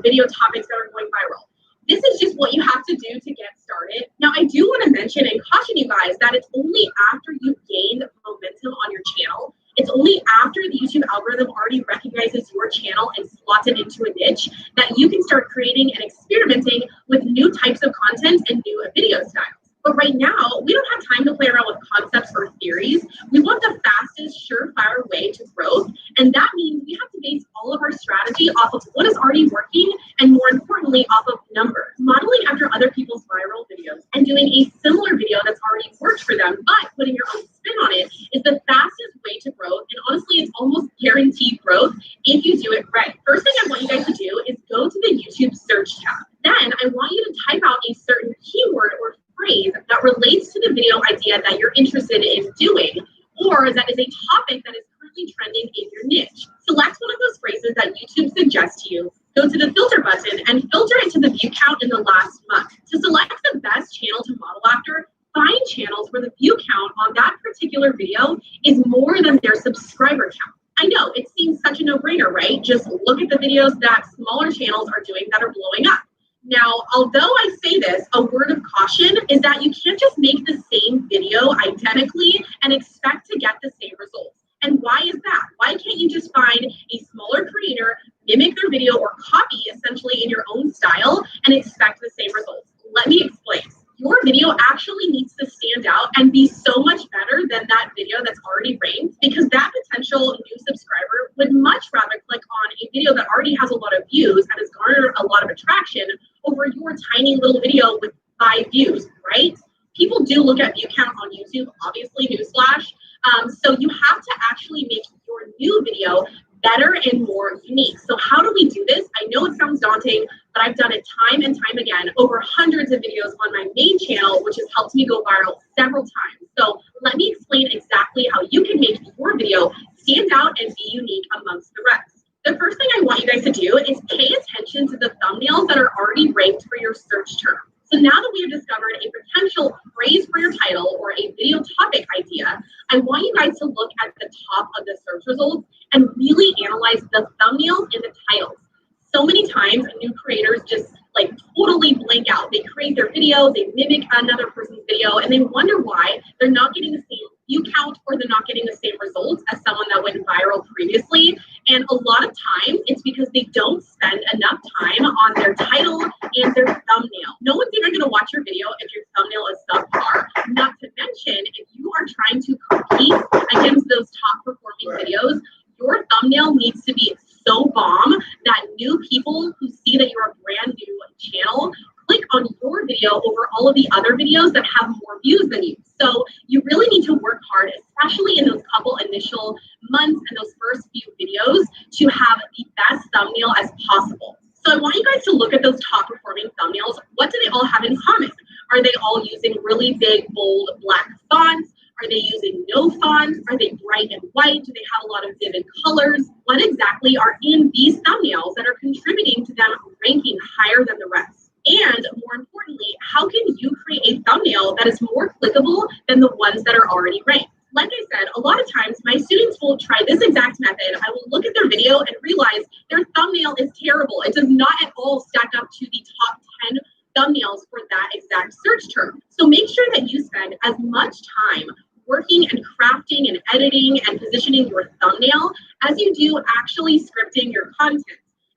video topics that are going viral. This is just what you have to do to get started. Now, I do want to mention and caution you guys that it's only after you've gained momentum on your channel, it's only after the YouTube algorithm already recognizes your channel and slots it into a niche that you can start creating and experimenting with new types of content and new video styles. But right now, we don't have time to play around with concepts or theories. We want the fastest, surefire way to growth. And that means we have to base all of our strategy off of what is already working and more importantly, off of numbers. Modeling after other people's viral videos and doing a similar video that's already worked for them, but putting your own spin on it, is the fastest way to growth. And honestly, it's almost guaranteed growth if you do it right. First thing I want you guys to do is go to the YouTube search tab. Then I want you to type out a certain keyword or phrase that relates to the video idea that you're interested in doing, or that is a topic that is currently trending in your niche. Select one of those phrases that YouTube suggests to you, go to the filter button and filter it to the view count in the last month. To select the best channel to model after, find channels where the view count on that particular video is more than their subscriber count. I know, it seems such a no-brainer, right? Just look at the videos that smaller channels are doing that are blowing up. Now, although I say this, a word of caution is that you can't just make the same video identically and expect to get the same results. And why is that? Why can't you just find a smaller creator, mimic their video, or copy essentially in your own style and expect the same results? Let me explain. Your video actually needs to stand out and be so much better than that video that's already ranked, because that potential new subscriber would much rather click on a video that already has a lot of views and has garnered a lot of attraction over your tiny little video with 5 views, right? People do look at view count on YouTube, obviously, newsflash. So you have to actually make your new video better and more unique. So how do we do this? I know it sounds daunting, but I've done it time and time again over hundreds of videos on my main channel, which has helped me go viral several times. So let me explain exactly how you can make your video stand out and be unique amongst the rest. The first thing I want you guys to do is pay attention to the thumbnails that are already ranked for your search term. So now that we have discovered a potential phrase for your title or a video topic idea, I want you guys to look at the top of the search results and really analyze the thumbnails and the titles. So many times new creators just like totally blank out. They create their video, they mimic another person's video, and they wonder why they're not getting the same view count or they're not getting the same results as someone that went viral previously. And a lot of times it's because they don't spend enough time on their title and their thumbnail. No one's even gonna watch your video if your thumbnail is subpar. Not to mention, if you are trying to compete against those top performing videos, your thumbnail needs to be so bomb that new people who see that you're a brand new channel click on your video over all of the other videos that have more views than you. So you really need to work hard, especially in those couple initial months and those first few videos, to have the best thumbnail as possible. So I want you guys to look at those top performing thumbnails. What do they all have in common? Are they all using really big, bold, black fonts? Are they using no font? Are they bright and white? Do they have a lot of vivid colors? What exactly are in these thumbnails that are contributing to them ranking higher than the rest? And more importantly, how can you create a thumbnail that is more clickable than the ones that are already ranked? Like I said, a lot of times my students will try this exact method. I will look at their video and realize their thumbnail is terrible. It does not at all stack up to the top 10 thumbnails for that exact search term. So make sure that you spend as much time working and crafting and editing and positioning your thumbnail as you do actually scripting your content.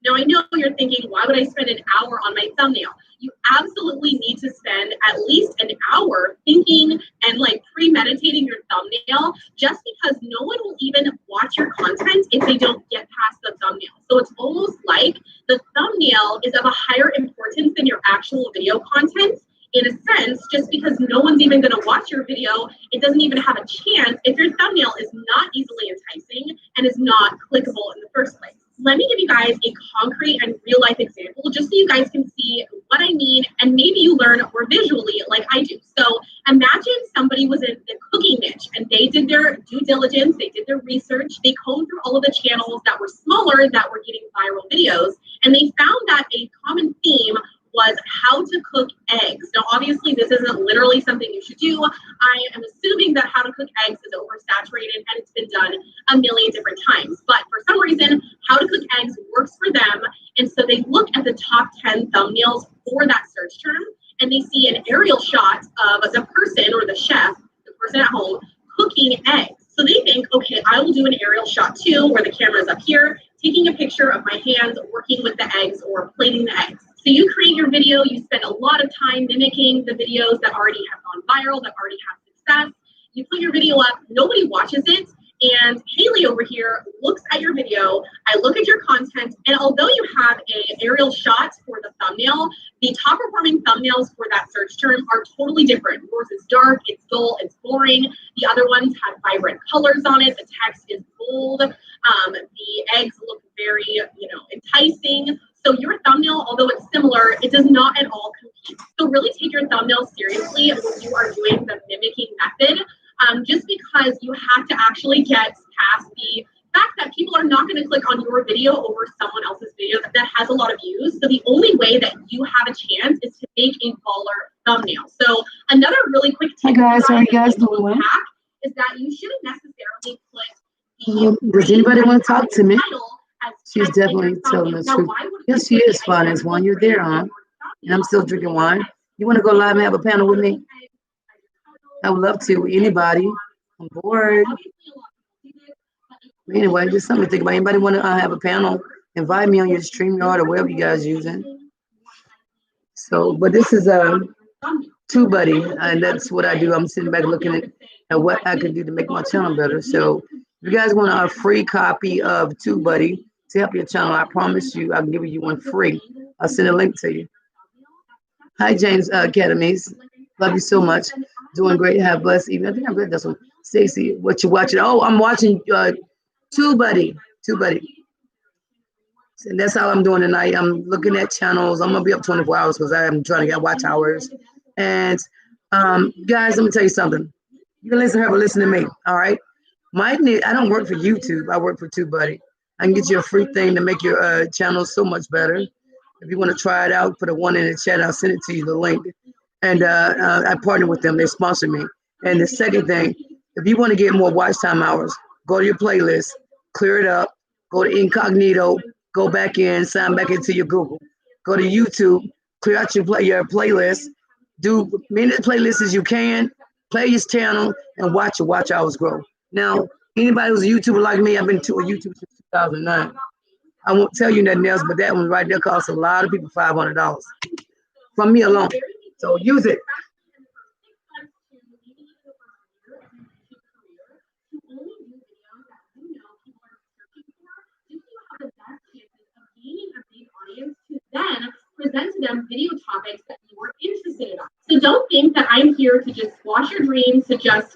Now, I know you're thinking, why would I spend an hour on my thumbnail? You absolutely need to spend at least an hour thinking and like premeditating your thumbnail, just because no one will even watch your content if they don't get past the thumbnail. So it's almost like the thumbnail is of a higher importance than your actual video content. In a sense, just because no one's even going to watch your video, it doesn't even have a chance if your thumbnail is not easily enticing and is not clickable in the first place. Let me give you guys a concrete and real life example just so you guys can see what I mean, and maybe you learn more visually like I do. So imagine somebody was in the cooking niche and they did their due diligence, they did their research, they combed through all of the channels that were smaller that were getting viral videos, and they found that a common theme was how to cook eggs. Now, obviously, this isn't literally something you should do. I am assuming that how to cook eggs is oversaturated and it's been done a million different times. But for some reason, how to cook eggs works for them. And so they look at the top 10 thumbnails for that search term, and they see an aerial shot of the person or the chef, the person at home, cooking eggs. So they think, okay, I will do an aerial shot too, where the camera is up here, taking a picture of my hands working with the eggs or plating the eggs. So you create your video, you spend a lot of time mimicking the videos that already have gone viral, that already have success. You put your video up, nobody watches it, and Haley over here looks at your video, I look at your content, and although you have an aerial shot for the thumbnail, the top performing thumbnails for that search term are totally different. Yours is dark, it's dull, it's boring. The other ones have vibrant colors on it. The text is bold. The eggs look very, enticing. So your thumbnail, although it's similar, it does not at all compete. So really take your thumbnail seriously when you are doing the mimicking method, just because you have to actually get past the fact that people are not going to click on your video over someone else's video that has a lot of views. So the only way that you have a chance is to make a baller thumbnail. So another really quick tip Hi guys, how are you guys doing? is that you shouldn't necessarily put Does anybody want to talk to me? title as She's text in definitely your telling thumbnail. the Now, truth. why would Yes, she you is fine as one. You're there, huh? And I'm still drinking wine. You want to go live and have a panel with me? I would love to. Anybody? I'm bored. Anyway, just something to think about. Anybody want to have a panel? Invite me on your StreamYard or whatever you guys using. So, but this is TubeBuddy, and that's what I do. I'm sitting back looking at what I can do to make my channel better. So, if you guys want a free copy of TubeBuddy to help your channel, I promise you, I'll give you one free. I'll send a link to you. Hi, James Academies. Love you so much. Doing great. Have a blessed evening. I think I'm good. That's one. Stacy, what you watching? Oh, I'm watching TubeBuddy. TubeBuddy. And that's how I'm doing tonight. I'm looking at channels. I'm gonna be up 24 hours because I'm trying to get watch hours. And guys, let me tell you something. You can listen to her, but listen to me. All right. I don't work for YouTube. I work for TubeBuddy. I can get you a free thing to make your channel so much better. If you want to try it out, put a one in the chat. I'll send it to you, the link. And I partner with them. They sponsor me. And the second thing, if you want to get more watch time hours, go to your playlist, clear it up, go to incognito, go back in, sign back into your Google. Go to YouTube, clear out your playlist, do many playlists as you can, play your channel, and watch your watch hours grow. Now, anybody who's a YouTuber like me, I've been to a YouTube since 2009. I won't tell you nothing else, but that one right there costs a lot of people $500 from me alone. So use it. Then present to them video topics that you are interested in. So don't think that I'm here to just squash your dreams, to just,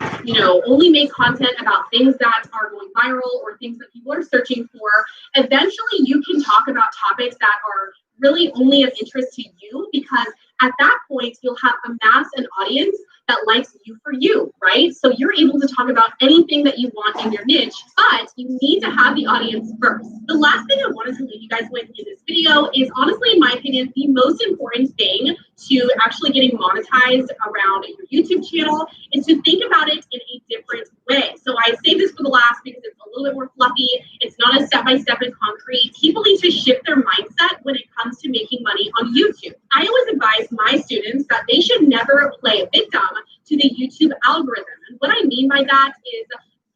only make content about things that are going viral or things that people are searching for. Eventually, you can talk about topics that are really only of interest to you, because at that point, you'll have amassed an audience that likes you for you, right? So you're able to talk about anything that you want in your niche, but you need to have the audience first. The last thing I wanted to leave you guys with in this video is, honestly, in my opinion, the most important thing to actually getting monetized around your YouTube channel is to think about it in a different way. So I say this for the last because it's a little bit more fluffy. It's not as step-by-step and concrete. People need to shift their mindset when it comes to making money on YouTube. I always advise my students that they should never play a victim to the YouTube algorithm. And what I mean by that is,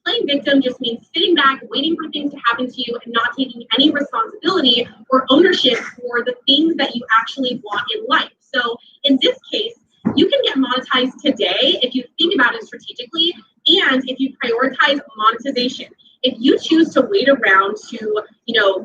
playing victim just means sitting back, waiting for things to happen to you and not taking any responsibility or ownership for the things that you actually want in life. So in this case, you can get monetized today if you think about it strategically and if you prioritize monetization. If you choose to wait around to,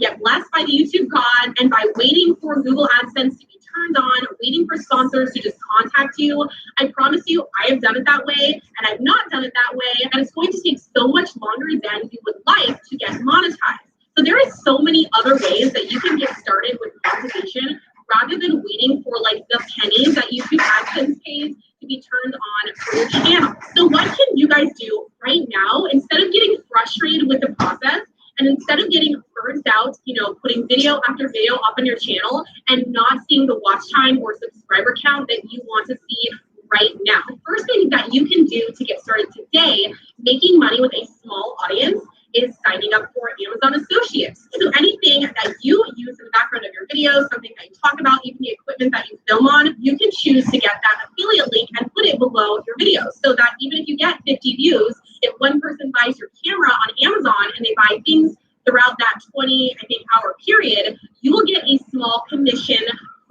get blessed by the YouTube God, and by waiting for Google AdSense to be turned on, waiting for sponsors to just contact you, I promise you, I have done it that way, and I've not done it that way, and it's going to take so much longer than you would like to get monetized. So there is so many other ways that you can get started with monetization rather than waiting for the pennies that YouTube AdSense pays to be turned on for your channel. So what can you guys do right now, instead of getting frustrated with the process, and instead of getting burnt out, putting video after video up on your channel and not seeing the watch time or subscriber count that you want to see right now? The first thing that you can do to get started today making money with a small audience is signing up for Amazon Associates. So anything that you use in the background of your videos, something that you talk about, even the equipment that you film on, you can choose to get that affiliate link and put it below your videos, so that even if you get 50 views, if one person buys your camera on Amazon and they buy things throughout that 20, hour period, you will get a small commission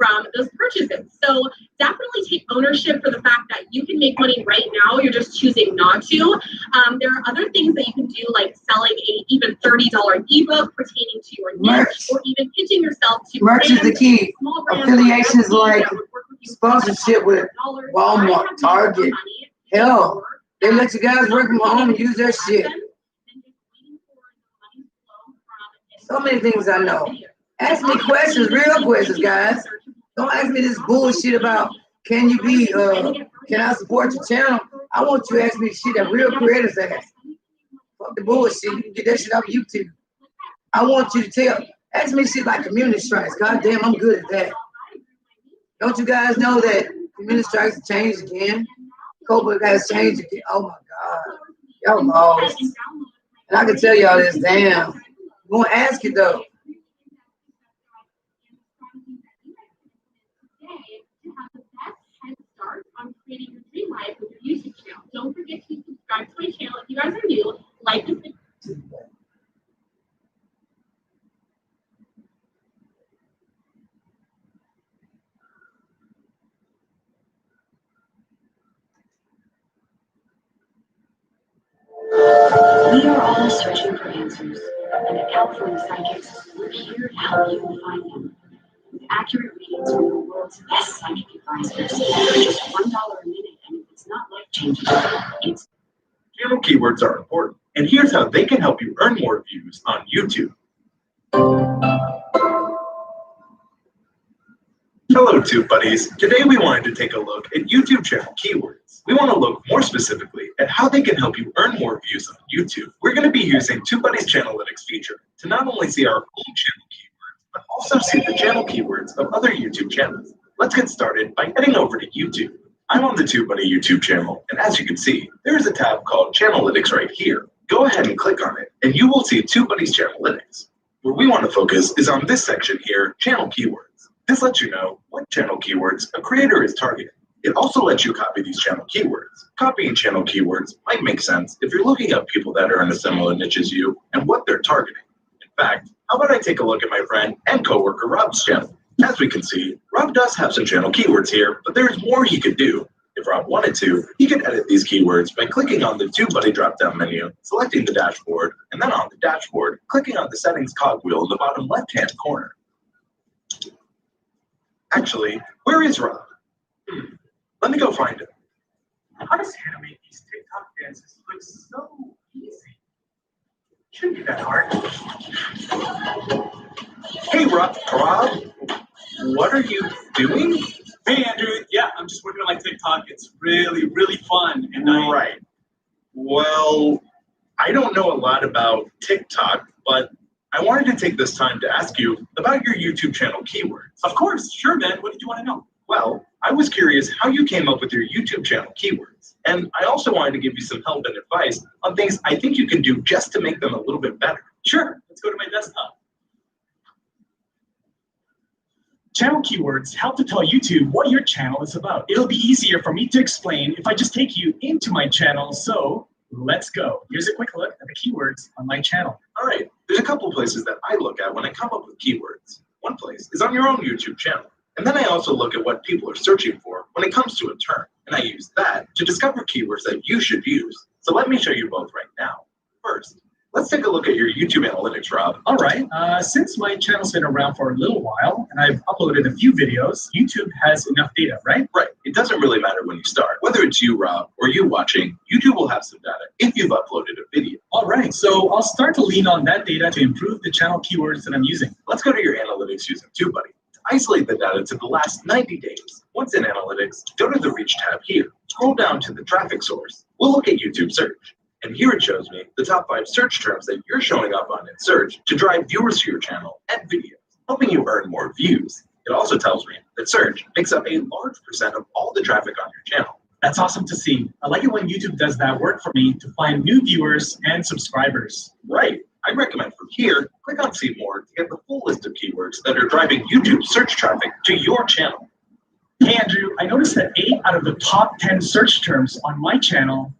from those purchases. So definitely take ownership for the fact that you can make money right now. You're just choosing not to. There are other things that you can do, like selling a even $30 ebook pertaining to your niche, or even pitching yourself to Merch is the key. small brands Affiliations like that would work with you sponsorship with $500. Walmart, I have Target. more money Hell, they let you guys work from home and use that shit. So many things I know. Ask me questions, real questions, guys. Don't ask me this bullshit about can I support your channel? I want you to ask me shit that real creators ask. Fuck the bullshit. You can get that shit off YouTube. I want you to ask me shit like community strikes. God damn, I'm good at that. Don't you guys know that community strikes have changed again? Cobra has changed again. Oh my God. Y'all lost. And I can tell y'all this, damn. I'm gonna ask it though. On creating your dream life with your YouTube channel. Don't forget to subscribe to my channel if you guys are new. Like this video. We are all searching for answers, and at California Psychics, we're here to help you find them. With accurate readings from the world's best psychic advisors for just $1 a minute, and if it's not life-changing, it's... Channel keywords are important, and here's how they can help you earn more views on YouTube. Hello, Tube Buddies. Today we wanted to take a look at YouTube channel keywords. We want to look more specifically at how they can help you earn more views on YouTube. We're going to be using Tube Buddies Channelytics feature to not only see our own channel keywords, but also see the channel keywords of other YouTube channels. Let's get started by heading over to YouTube. I'm on the TubeBuddy YouTube channel, and as you can see, there is a tab called Channelytics right here. Go ahead and click on it, and you will see TubeBuddy's Channelytics. Where we want to focus is on this section here, Channel Keywords. This lets you know what channel keywords a creator is targeting. It also lets you copy these channel keywords. Copying channel keywords might make sense if you're looking at people that are in a similar niche as you and what they're targeting. In fact, how about I take a look at my friend and coworker Rob's channel? As we can see, Rob does have some channel keywords here, but there's more he could do. If Rob wanted to, he could edit these keywords by clicking on the TubeBuddy drop-down menu, selecting the dashboard, and then on the dashboard, clicking on the settings cogwheel in the bottom left-hand corner. Actually, where is Rob? Let me go find him. How does Hannah make these TikTok dances look so easy? Shouldn't be that hard. Hey, Rob, what are you doing? Hey, Andrew. Yeah, I'm just working on my TikTok. It's really, really fun. And Right. Well, I don't know a lot about TikTok, but I wanted to take this time to ask you about your YouTube channel keywords. Of course. Sure, man. What did you want to know? Well, I was curious how you came up with your YouTube channel keywords. And I also wanted to give you some help and advice on things I think you can do just to make them a little bit better. Sure. Let's go to my desktop. Channel keywords help to tell YouTube what your channel is about. It'll be easier for me to explain if I just take you into my channel. So let's go. Here's a quick look at the keywords on my channel. All right. There's a couple places that I look at when I come up with keywords. One place is on your own YouTube channel. And then I also look at what people are searching for when it comes to a term. And I use that to discover keywords that you should use. So let me show you both right now. First, let's take a look at your YouTube analytics, Rob. All right. Since my channel's been around for a little while and I've uploaded a few videos, YouTube has enough data, right? Right. It doesn't really matter when you start. Whether it's you, Rob, or you watching, YouTube will have some data if you've uploaded a video. All right. So I'll start to lean on that data to improve the channel keywords that I'm using. Let's go to your analytics using TubeBuddy. To isolate the data to the last 90 days. Once in analytics, go to the Reach tab here. Scroll down to the traffic source. We'll look at YouTube search. And here it shows me the top 5 search terms that you're showing up on in search to drive viewers to your channel and videos, helping you earn more views. It also tells me that search makes up a large % of all the traffic on your channel. That's awesome to see. I like it when YouTube does that work for me to find new viewers and subscribers. Right. I recommend from here, click on See More to get the full list of keywords that are driving YouTube search traffic to your channel. Hey, Andrew, I noticed that 8 out of the top 10 search terms on my channel